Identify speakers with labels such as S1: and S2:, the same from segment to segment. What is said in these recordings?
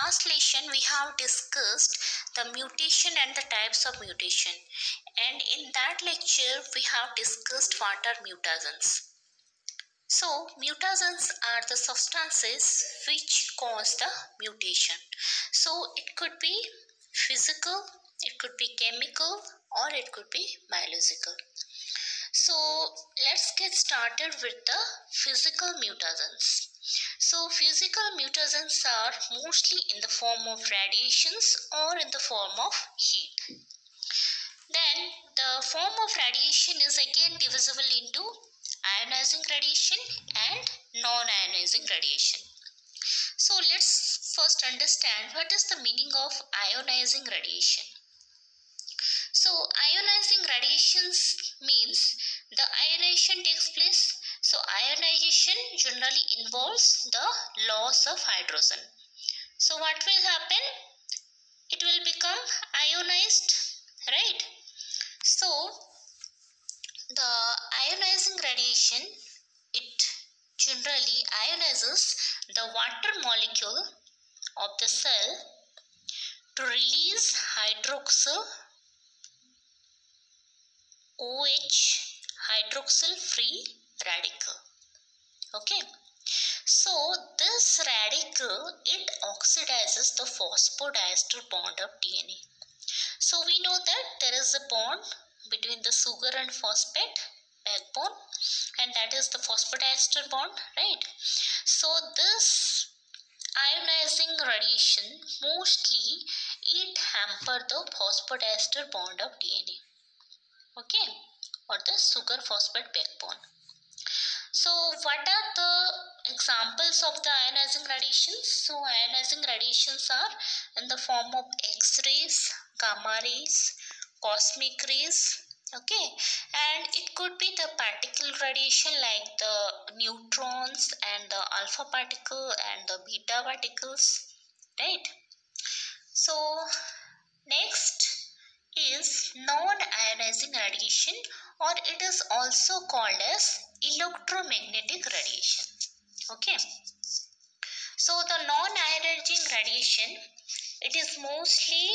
S1: last lesson we have discussed the mutation and the types of mutation, and in that lecture we have discussed what are mutagens. So mutagens are the substances which cause the mutation. So it could be physical, it could be chemical, or it could be biological. So let's get started with the physical mutagens. So physical mutagens are mostly in the form of radiations or in the form of heat. Then the form of radiation is again divisible into ionizing radiation and non-ionizing radiation. So let's first understand what is the meaning of ionizing radiation. So ionizing radiations means the ionization takes place. So ionization generally involves the loss of hydrogen. So what will happen? It will become ionized, right? So the ionizing radiation, it generally ionizes the water molecule of the cell to release hydroxyl OH hydroxyl free radical. Okay, so this radical, it oxidizes the phosphodiester bond of DNA. So we know that there is a bond between the sugar and phosphate backbone, and that is the phosphodiester bond, right? So this ionizing radiation, mostly it hamper the phosphodiester bond of DNA. Okay, or the sugar phosphate backbone. So what are the examples of the ionizing radiations? So ionizing radiations are in the form of X-rays, gamma rays, cosmic rays, okay, and it could be the particle radiation like the neutrons and the alpha particle and the beta particles, right? So next is non-ionizing radiation, or it is also called as electromagnetic radiation. Okay, so the non-ionizing radiation, it is mostly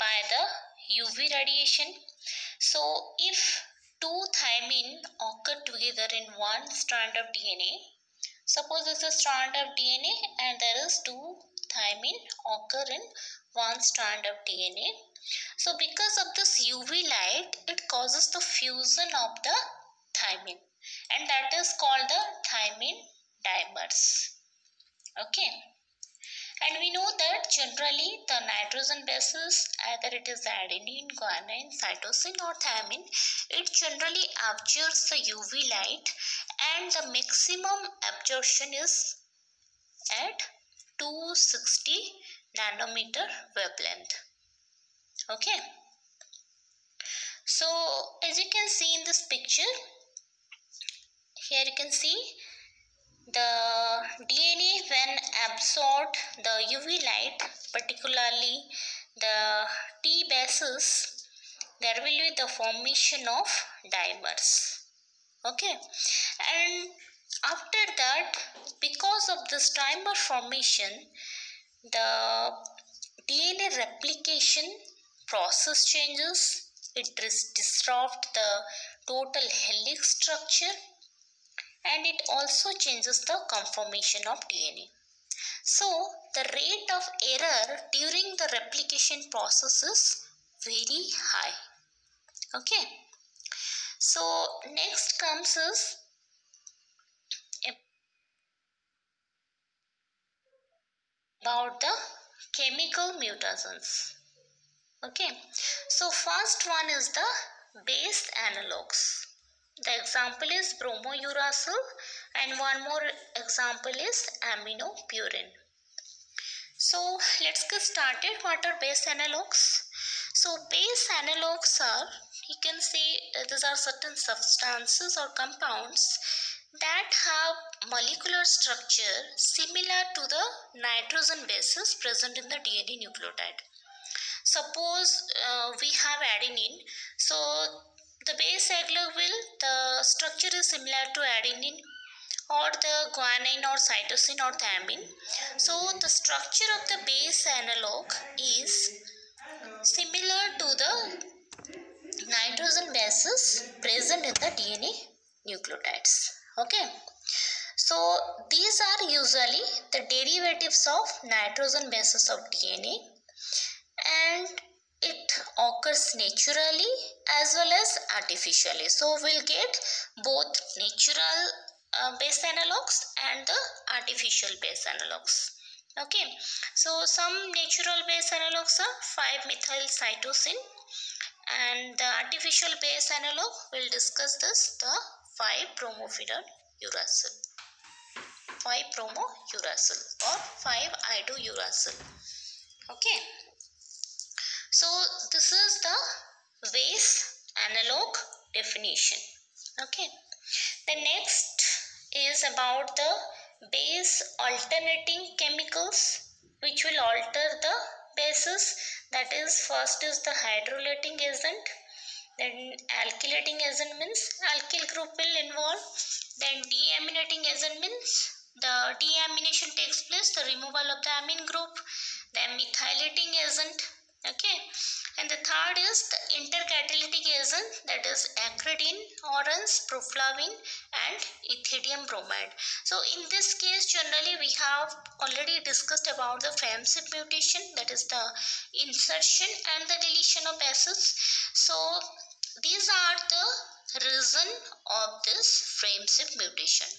S1: by the UV radiation. So if two thymine occur together in one strand of DNA, suppose it's a strand of DNA and there is two thymine occur in one strand of DNA. So because of this UV light, it causes the fusion of the thymine, and that is called the thymine dimers. Okay, and we know that generally the nitrogen bases, either it is adenine, guanine, cytosine or thymine, it generally absorbs the UV light, and the maximum absorption is at 260 nanometer wavelength. Okay, so as you can see in this picture, here you can see the DNA when absorbed the UV light, particularly the T bases, there will be the formation of dimers. Okay, and after that, because of this dimer formation, the DNA replication process changes. It disrupts the total helix structure, and it also changes the conformation of DNA. So the rate of error during the replication process is very high. Okay, so next comes is about the chemical mutagens. Okay, so first one is the base analogues. The example is bromouracil, and one more example is aminopurine. So let's get started. What are base analogues? So base analogues are, you can say, these are certain substances or compounds that have molecular structure similar to the nitrogen bases present in the DNA nucleotide. Suppose we have adenine, so the base analogue will, the structure is similar to adenine, or the guanine or cytosine or thymine. So the structure of the base analog is similar to the nitrogen bases present in the DNA nucleotides. Okay. So these are usually the derivatives of nitrogen bases of DNA, and it occurs naturally as well as artificially. So we'll get both natural base analogues and the artificial base analogues. Okay, so some natural base analogues are 5-methyl cytosine, and the artificial base analog, we'll discuss this, the 5-bromouracil, 5-bromouracil or 5-iodouracil. Okay, so this is the base analog definition. Okay, the next is about the base alternating chemicals which will alter the bases. That is, first is the hydrolytic agent, then alkylating agent means alkyl group will involve, then deaminating agent means the deamination takes place, the removal of the amine group, then methylating agent. Okay, and the third is the intercatalytic agent, that is acridine, orange, proflavin and ethidium bromide. So in this case generally we have already discussed about the frameshift mutation, that is the insertion and the deletion of bases. So these are the reason of this frameshift mutation.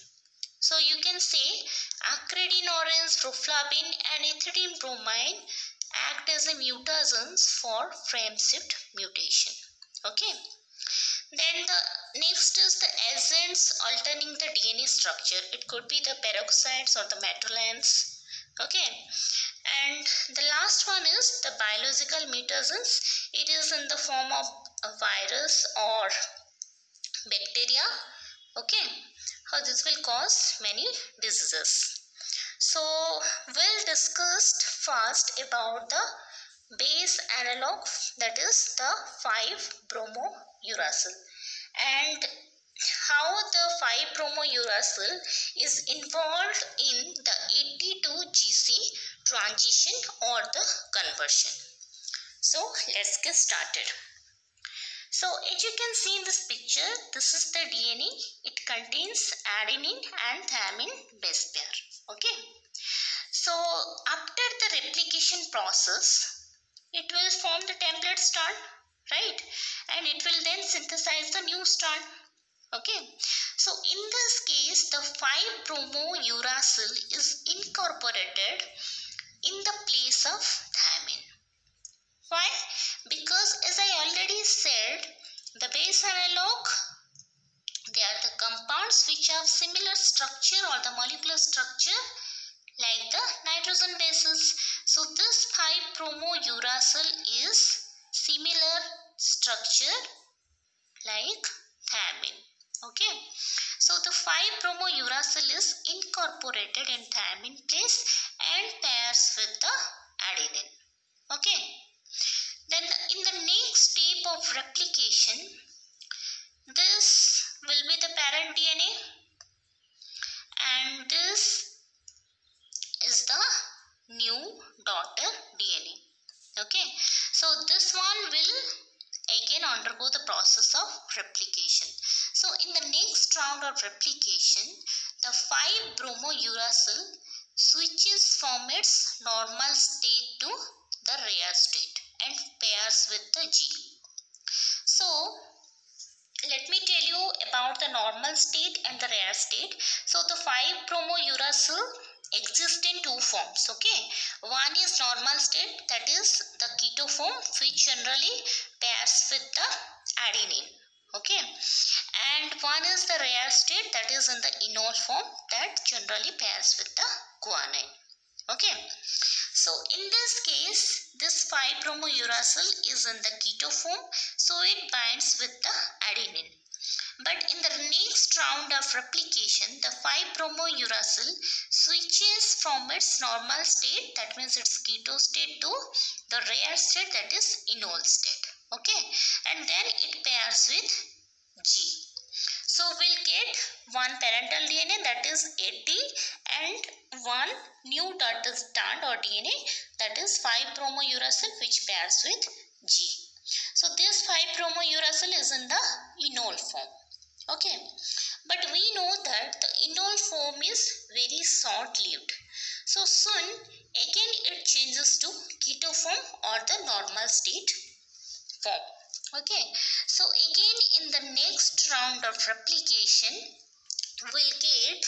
S1: So you can say acridine, orange, proflavin and ethidium bromide act as a mutagens for frameshift mutation. Okay. Then the next is the agents altering the DNA structure. It could be the peroxides or the metallants. Okay. And the last one is the biological mutagens. It is in the form of a virus or bacteria. Okay. How this will cause many diseases. So we'll discuss first about the base analog, that is the 5-bromouracil, and how the 5-bromouracil is involved in the 80-GC transition or the conversion. So let's get started. So as you can see in this picture, this is the DNA. It contains adenine and thymine base pair. Okay. So after the replication process, it will form the template strand, right? And it will then synthesize the new strand. Okay. So in this case, the 5-bromouracil is incorporated in the place of thymine. Why? Because as I already said, the base analog, they are the compounds which have similar structure or the molecular structure like the nitrogen bases. So this 5-bromouracil is similar structure like thymine. Okay. So the 5-bromouracil is incorporated in thymine place and pairs with the adenine. Okay. Then in the next step of replication, this will be the parent DNA and this is the new daughter DNA. Okay, so this one will again undergo the process of replication. So in the next round of replication, the 5-bromouracil switches from its normal state to the rare state and pairs with the G. So let me tell you about the normal state and the rare state. So the 5-bromouracil exist in two forms. Okay, one is normal state, that is the keto form, which generally pairs with the adenine. Okay, and one is the rare state, that is in the enol form, that generally pairs with the guanine. Okay, so in this case, this 5-bromouracil is in the keto form, so it binds with the adenine. But in the next round of replication, the 5-bromouracil switches from its normal state, that means its keto state, to the rare state, that is enol state. Okay, and then it pairs with G. So So we'll get one parental DNA, that is AT, and one new tart or DNA, that is 5-bromouracil, which pairs with G. So this 5-bromouracil is in the enol form. Okay, but we know that the enol form is very short-lived. So soon again it changes to keto form or the normal state form. Okay, so again in the next round of replication we'll get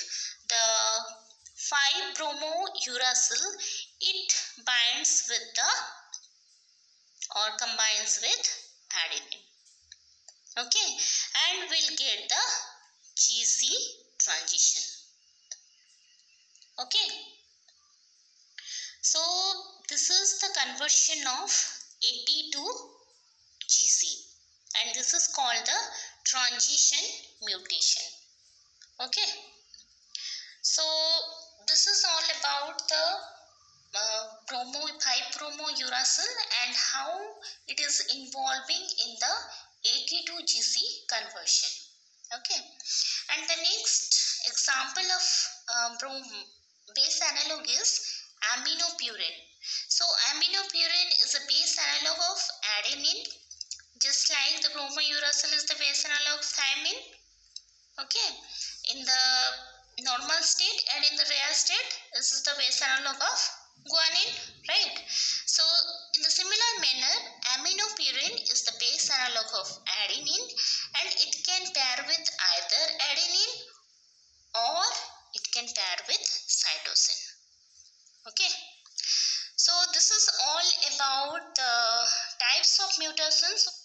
S1: the 5-bromouracil. It binds with the or combines with adenine. Okay, and we'll get the GC transition. Okay, so this is the conversion of AT to GC, and this is called the transition mutation. Okay, so this is all about the 5-bromouracil and how it is involving in the AT to GC conversion. Okay, and the next example of base analog is aminopurine. So aminopurine is a base analog of adenine, just like the bromouracil is the base analog of thymine. Okay, in the normal state and in the rare state, this is the base analog of guanine, right? So in the similar manner, aminopurine is the base analog of adenine, and it can pair with either adenine or it can pair with cytosine. Okay, so this is all about the types of mutations.